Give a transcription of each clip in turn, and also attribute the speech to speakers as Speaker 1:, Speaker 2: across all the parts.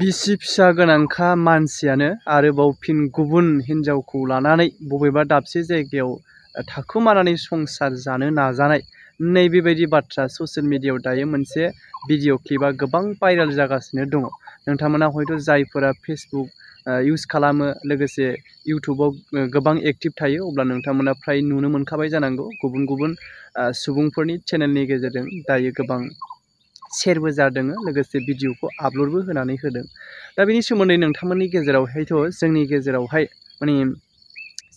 Speaker 1: बिसि फिसा गोनांखा मानसियानो आरोबाव फिन गुबुन हिनजावखौ लानानै बबेबा दाबसे जायगायाव थाखुमानानै संसार जानो नाजानाय नैबेबायदि बाथ्रा ससियेल मिडियायाव दायो मोनसे भिडिअ क्लिपा गोबां भाइराल जागासिनो दङ। नोंथांमोना हयथ' जायफोरा फेसबुक इउज खालामो लोगोसे इउटुबाव गोबां एक्टिभ थायो अब्ला नोंथांमोना फ्राय नुनो मोनखाबाय जानांगौ गुबुन गुबुन सुबुंफोरनि चेनेलनि गेजेरजों दायो गोबां शेरबो जादों लोगोसे भिडिअखौ आपल'डबो होनानै होदों। दा बेनि सोमोन्दै नोंथांमोननि गेजेरावहायथ' जोंनि गेजेरावहाय माने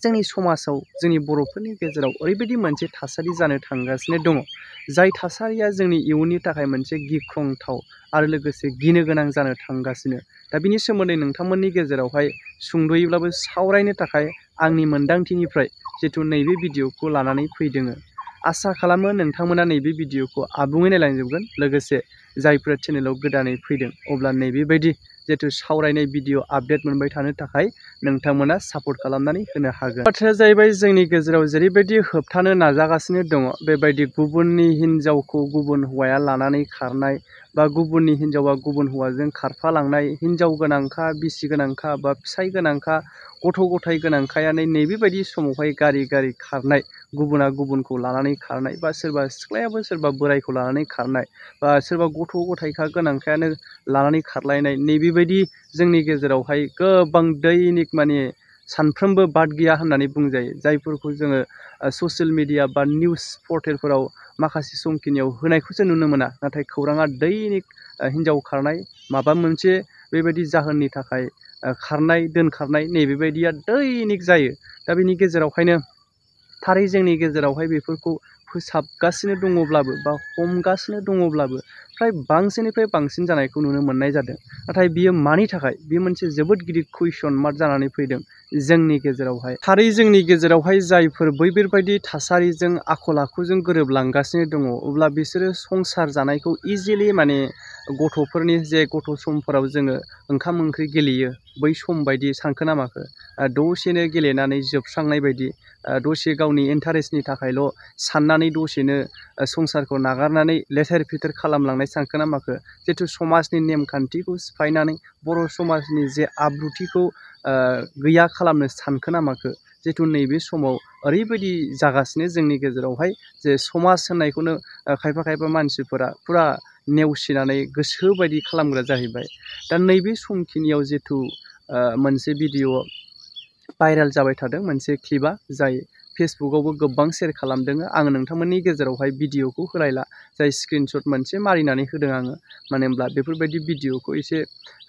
Speaker 1: जोंनि समाजाव जोंनि बर'फोरनि गेजेराव ओरैबायदि मोनसे थासारि जानो थांगासिनो दङ जाय थासारिया जोंनि इयुननि थाखाय मोनसे गिख्रंथाव आरो लोगोसे गिनो गोनां जानो थांगासिनो। दा बिनि सोमोन्दै नोंथांमोननि गेजेरावहाय सुंद'यैब्लाबो सावरायनो थाखाय आंनि मोनदांथिनिफ्राय जिथु नैबे भिडिअखौ लानानै फैदों। आसा खालामो नोंथांमोना नैबे भिडिअखौ आबुङै नायलांजोबगोन लोगोसे जायफोरा चेनेलाव गोदानै फैदों अब्ला नैबेबायदि जिथु सावरायनाय भिडिअ आपडेट मोनबाय थानो थाखाय नोंथांमोना सापर्ट खालामनानै होनो हागोन। बाथ्राया जाहैबाय जोंनि गेजेराव जेरैबायदि होबथानो नाजागासिनो दङ बेबायदि गुबुननि हिनजावखौ गुबुन हौवाया लानानै खारनाय बा गुबुननि हिनजावा गुबुन हौवाजों खारफालांनाय हिनजाव गोनांखा बिसि गोनांखा बा फिसाय गोनांखा गथ' गथाय गोनांखायानो नैबेबायदि समावहाय गारि गारि खारनाय गुबुना गुबुनखौ लानानै खारनाय बा सोरबा सिख्लायाबो सोरबा बोरायखौ लानानै खारनाय बा सोरबा गथ' गथायखा गोनांखायानो लानानै खारलायनाय नैबेबायदि जोंनि गेजेरावहाय गोबां दैनिक माने सानफ्रोमबो बाद गैया होननानै बुंजायो। जायफोरखौ जोङो ससियेल मिडिया बा निउस पर्टेलफोराव माखासे समखिनियाव होनायखौसो नुनो मोना नाथाय खौराङा दैनिक हिनजाव खारनाय माबा मोनसे बेबायदि जाहोननि थाखाय खारनाय दोनखारनाय नैबेबायदिया दैनिक जायो। दा बेनि गेजेरावहायनो थारै जोंनि गेजेरावहाय बेफोरखौ फोसाबगासिनो दङब्लाबो बा हमगासिनो दङब्लाबो फ्राय बांसिननिफ्राय बांसिन जानायखौ नुनो मोननाय जादों। नाथाय बियो मानि थाखाय बेयो मोनसे जोबोद गिदिर कुइसन मार्क जानानै फैदों जोंनि गेजेरावहाय। थारै जोंनि गेजेरावहाय जायफोर बैफोरबायदि थासारिजों आखल आखुजों गोरोबलांगासिनो दङ अब्ला बिसोरो संसार जानायखौ इजिलि माने गथ'फोरनि जे गथ' समफोराव जोङो ओंखाम ओंख्रि गेलेयो बै सम बायदि सानखोना माखो दसेनो गेलेनानै जोबस्रांनाय बायदि दसे गावनि इन्टारेस्टनि थाखायल' साननानै दसेनो संसारखौ नागारनानै लेथेर फेथेर खालामलांनाय सानखोना माखो जिथु समाजनि नेमखान्थिखौ सिफायनानै बर' समाजनि जे आब्रुथिखौ गैया खालामनो सानखोना माखो जिथु नैबे समाव ओरैबायदि जागासिनो जोंनि गेजेरावहाय जे समाज होननायखौनो खायफा खायफा मानसिफोरा फुरा नेवसिनानै गोसो बायदि खालामग्रा जाहैबाय। दा नैबे समखिनियाव जिथु मोनसे भिडिअ भाइराल जाबाय थादों मोनसे क्लिपा जाय फेसबुकआवबो गोबां शेयार खालामदों। आङो नोंथांमोननि गेजेरावहाय भिडिअखौ होलायला जाय स्क्रिनशट मोनसे मारिनानै होदों आङो मानो होनब्ला बेफोरबायदि भिडिअखौ एसे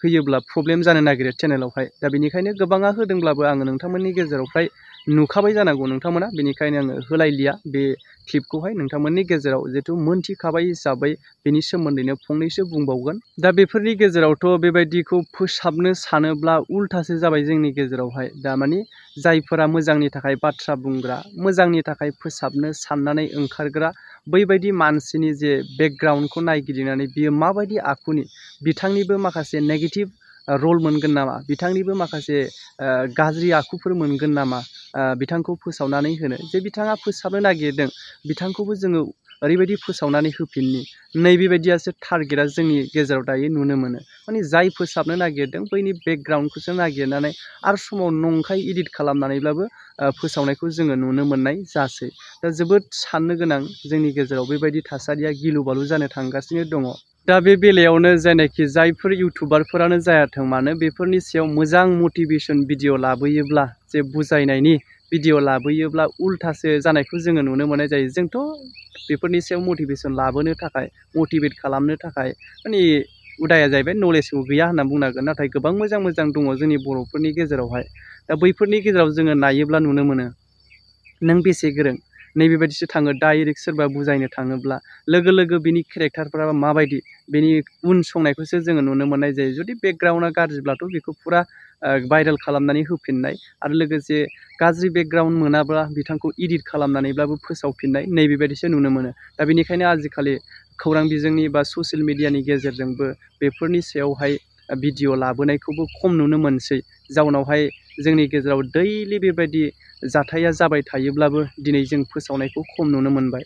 Speaker 1: होयोब्ला प्रब्लेम जानो नागिरो चेनेलावहाय। दा बेनिखायनो गोबाङा होदोंब्लाबो आङो नोंथांमोननि गेजेराव फ्राय नुखाबाय जानांगौ नोंथांमोना बेनिखायनो आङो होलायलिया बे क्लिपखौहाय नोंथांमोननि गेजेराव जिहेथु मोनथिखाबाय हिसाबै बेनि सोमोन्दैनो फंनैसो बुंबावगोन। दा बेफोरनि गेजेरावथ' बेबायदिखौ फोसाबनो सानोब्ला उल्थासो जाबाय जोंनि गेजेरावहाय। दा मानि जायफोरा मोजांनि थाखाय बाथ्रा बुंग्रा मोजांनि थाखाय फोसाबनो साननानै ओंखारग्रा बैबायदि मानसिनि जे बेकग्राउन्डखौ नायगिदिंनानै बियो माबायदि आखुनि बिथांनिबो माखासे नेगेटिभ रल मोनगोन नामा बिथांनिबो माखासे गाज्रि आखुफोर मोनगोन नामा बिथांखौ फोसावनानै होनो जे बिथाङा फोसाबनो नागिरदों बिथांखौबो जोङो ओरैबायदि फोसावनानै होफिननि नैबेबायदियासो टारगेटआ जोंनि गेजेराव दायो नुनो मोनो। माने जाय फोसाबनो नागिरदों बैनि बेकग्राउन्डखौसो नागिरनानै आरो समाव नंखाय इदिट खालामनानैब्लाबो फोसावनायखौ जोङो नुनो मोननाय जासै। दा जोबोद साननो गोनां जोंनि गेजेराव बेबायदि थासारिया गिलु बालु जानो थांगासिनो दङ। दा बे बेलायावनो जायनाखि जायफोर इउटुबारफोरानो जायाथों मानो बेफोरनि सायाव मोजां मटिभेसन भिडिअ लाबोयोब्ला जे बुजायनायनि भिडिअ लाबोयोब्ला उल्थासो जानायखौ जोङो नुनो मोननाय जायो। जोंथ' बेफोरनि सायाव मटिभेसन लाबोनो थाखाय मटिभेट खालामनो थाखाय माने उदाया जाहैबाय नलेजबो गैया होनना बुंनांगोन। नाथाय गोबां मोजां मोजां दङ जोंनि बर'फोरनि गेजेरावहाय। दा बैफोरनि गेजेराव जोङो नायोब्ला नुनो मोनो नों बेसे गोरों नैबेबायदिसो थाङो। डाइरेक्ट सोरबा बुजायनो थाङोब्ला लोगो लोगो बिनि केरेक्टारफोरा माबायदि बेनि उन संनायखौसो जोङो नुनो मोननाय जायो। जुदि बेकग्राउन्डआ गाज्रिब्लाथ' बेखौ फुरा भाइरेल खालामनानै होफिननाय आरो लोगोसे गाज्रि बेकग्राउन्ड मोनाब्ला बिथांखौ इदिट खालामनानैब्लाबो फोसावफिननाय नैबेबायदिसो नुनो मोनो। दा बेनिखायनो आजिखालि खौरां बिजोंनि बा ससियेल मिडियानि गेजेरजोंबो बेफोरनि सायावहाय भिडिअ लाबोनायखौबो खम नुनो मोनसै। जाउनावहाय जोंनि गेजेराव दैलि बेबायदि जाथाया जाबाय थायोब्लाबो दिनै जों फोसावनायखौ खम नुनो मोनबाय।